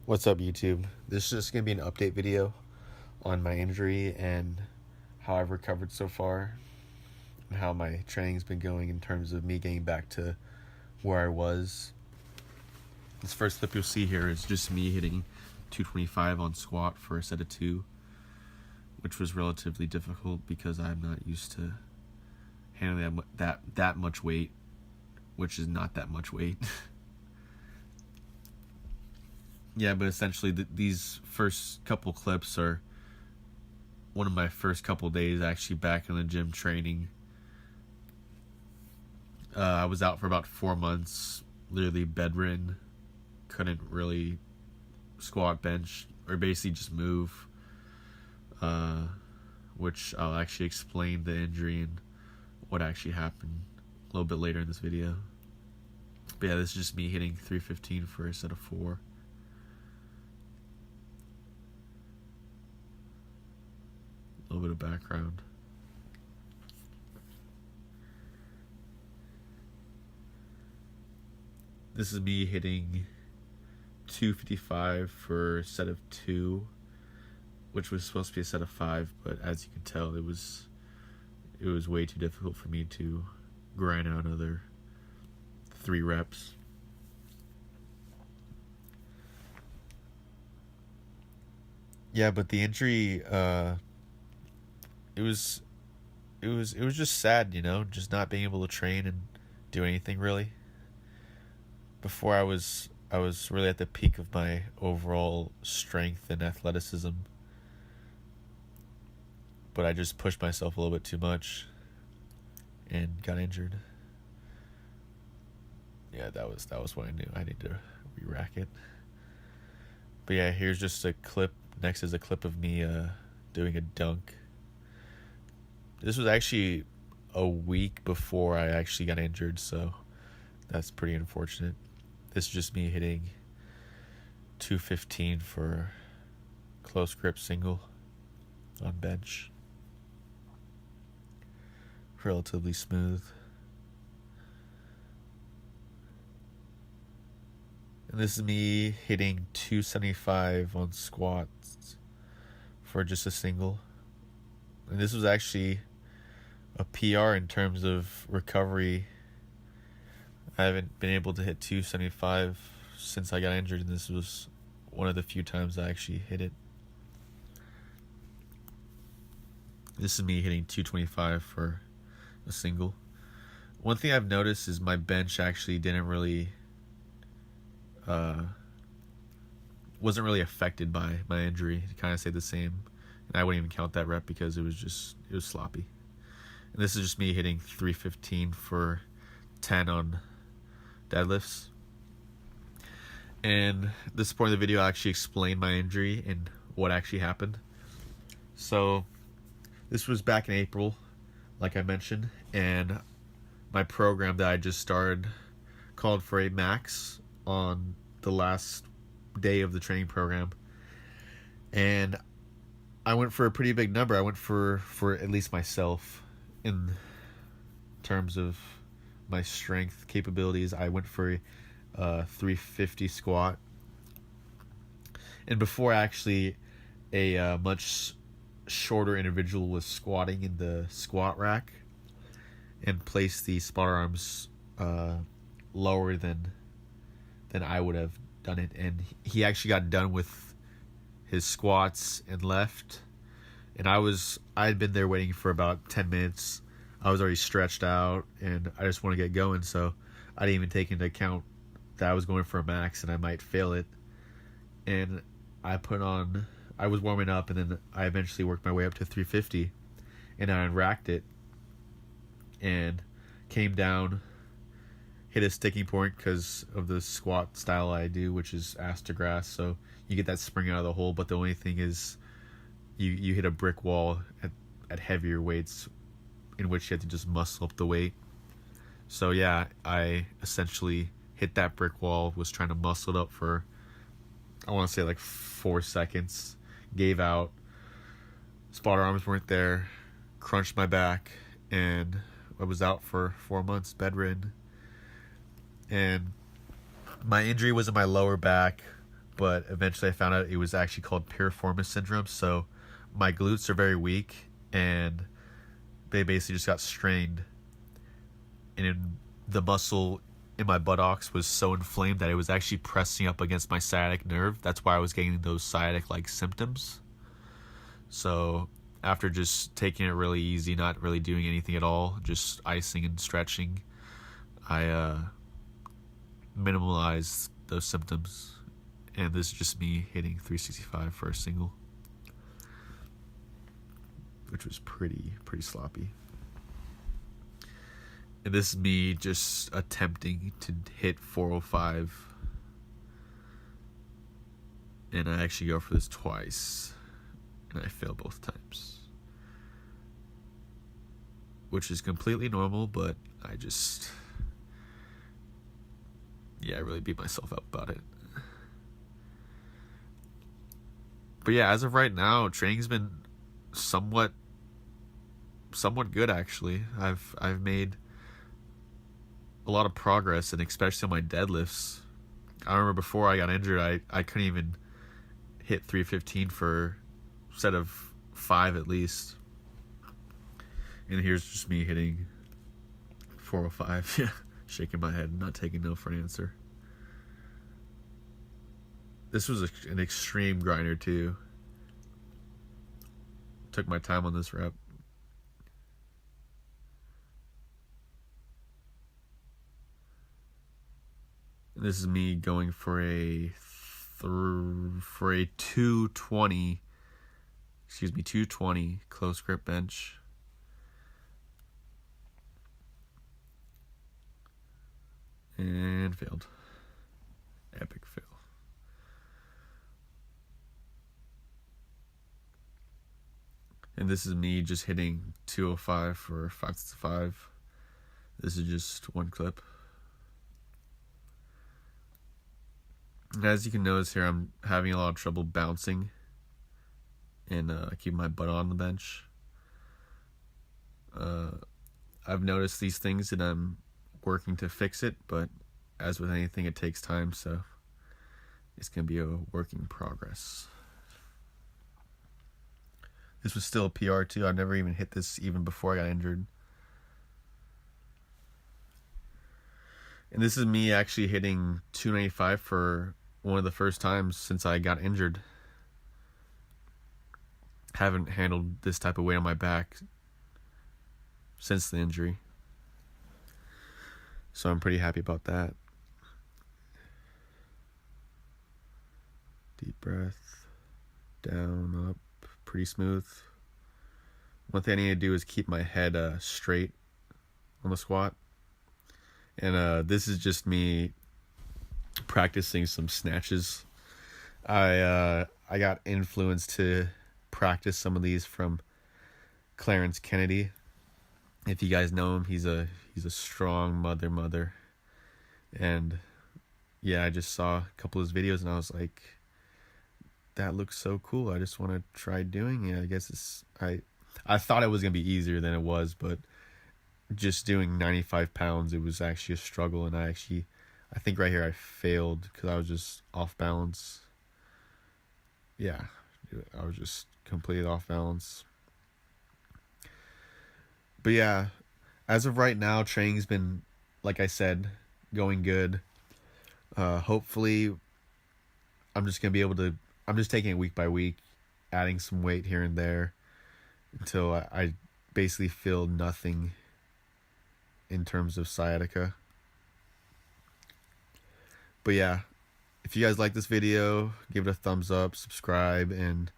What's up, YouTube? This is just going to be an update video on my injury and how I've recovered so far and how my training's been going in terms of me getting back to where I was. This first clip you'll see here is just me hitting 225 on squat for a set of 2, which was relatively difficult because I'm not used to handling that much weight, which is not that much weight. Yeah, but essentially these first couple clips are one of my first couple days actually back in the gym training. I was out for about 4 months, literally bedridden, couldn't really squat, bench, or basically just move, which I'll actually explain the injury and what actually happened a little bit later in this video. But yeah, this is just me hitting 315 for a set of 4. A little bit of background. This is me hitting 255 for a set of 2, which was supposed to be a set of 5, but as you can tell, it was way too difficult for me to grind out another 3 reps. Yeah, but the injury, it was just sad, just not being able to train and do anything really. Before I was really at the peak of my overall strength and athleticism, but I just pushed myself a little bit too much and got injured. Yeah, that was what I knew. I need to re-rack it. But yeah, here's just a clip. Next is a clip of me doing a dunk. This was actually a week before I actually got injured, so that's pretty unfortunate. This is just me hitting 215 for close grip single on bench. Relatively smooth. And this is me hitting 275 on squats for just a single. And this was actually a PR in terms of recovery. I haven't been able to hit 275 since I got injured, and this was one of the few times I actually hit it. This is me hitting 225 for a single. One thing I've noticed is my bench actually wasn't really affected by my injury. It kind of stayed the same. And I wouldn't even count that rep because it was sloppy. And this is just me hitting 315 for 10 on deadlifts. And this point of the video, I actually explained my injury and what actually happened. So this was back in April, like I mentioned, and my program that I just started called for a max on the last day of the training program. And I went for a pretty big number. I went for at least myself in terms of my strength capabilities. I went for a 350 squat. And before actually a much shorter individual was squatting in the squat rack and placed the spotter arms lower than I would have done it. And he actually got done with his squats and left. And I had been there waiting for about 10 minutes. I was already stretched out and I just want to get going. So I didn't even take into account that I was going for a max and I might fail it. And I was warming up, and then I eventually worked my way up to 350 and I racked it and came down, hit a sticking point because of the squat style I do, which is ass to grass. So you get that spring out of the hole, but the only thing is you hit a brick wall at heavier weights in which you have to just muscle up the weight. So yeah, I essentially hit that brick wall, was trying to muscle it up for, I want to say like 4 seconds, gave out, spotter arms weren't there, crunched my back, and I was out for 4 months, bedridden. And my injury was in my lower back, but eventually I found out it was actually called piriformis syndrome. So my glutes are very weak, and they basically just got strained, and the muscle in my buttocks was so inflamed that it was actually pressing up against my sciatic nerve. That's why I was getting those sciatic like symptoms. So after just taking it really easy, not really doing anything at all, just icing and stretching, I minimalized those symptoms. And this is just me hitting 365 for a single, which was pretty sloppy. And this is me just attempting to hit 405. And I actually go for this twice, and I fail both times, which is completely normal, but I really beat myself up about it. But yeah, as of right now, training's been somewhat good actually. I've made a lot of progress, and especially on my deadlifts. I remember before I got injured, I couldn't even hit 315 for a set of 5 at least. And here's just me hitting 405. Yeah, shaking my head, not taking no for an answer. This was an extreme grinder too. Took my time on this rep. And this is me going for a 220. 220 close grip bench. And failed. Epic fail. And this is me just hitting 205 for 5-5. This is just one clip. And as you can notice here, I'm having a lot of trouble bouncing and keeping my butt on the bench. I've noticed these things and I'm working to fix it, but as with anything, it takes time, so it's going to be a work in progress. This was still a PR too. I never even hit this even before I got injured. And this is me actually hitting 295 for one of the first times since I got injured. Haven't handled this type of weight on my back since the injury. So I'm pretty happy about that. Deep breath. Down, up. Pretty smooth. One thing I need to do is keep my head straight on the squat. And this is just me practicing some snatches. I got influenced to practice some of these from Clarence Kennedy. If you guys know him, he's a strong mother. And yeah, I just saw a couple of his videos and I was like, that looks so cool. I just want to try doing it. I guess I thought it was gonna be easier than it was, but just doing 95 pounds, it was actually a struggle. And I think right here I failed because I was just off balance. Yeah, I was just completely off balance. But yeah, as of right now, training's been, like I said, going good. Hopefully, I'm just taking it week by week, adding some weight here and there until I basically feel nothing in terms of sciatica. But yeah, if you guys like this video, give it a thumbs up, subscribe, and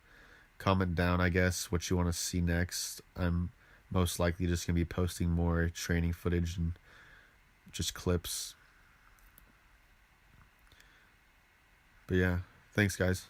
comment down, I guess, what you want to see next. I'm most likely just going to be posting more training footage and just clips. But yeah, thanks guys.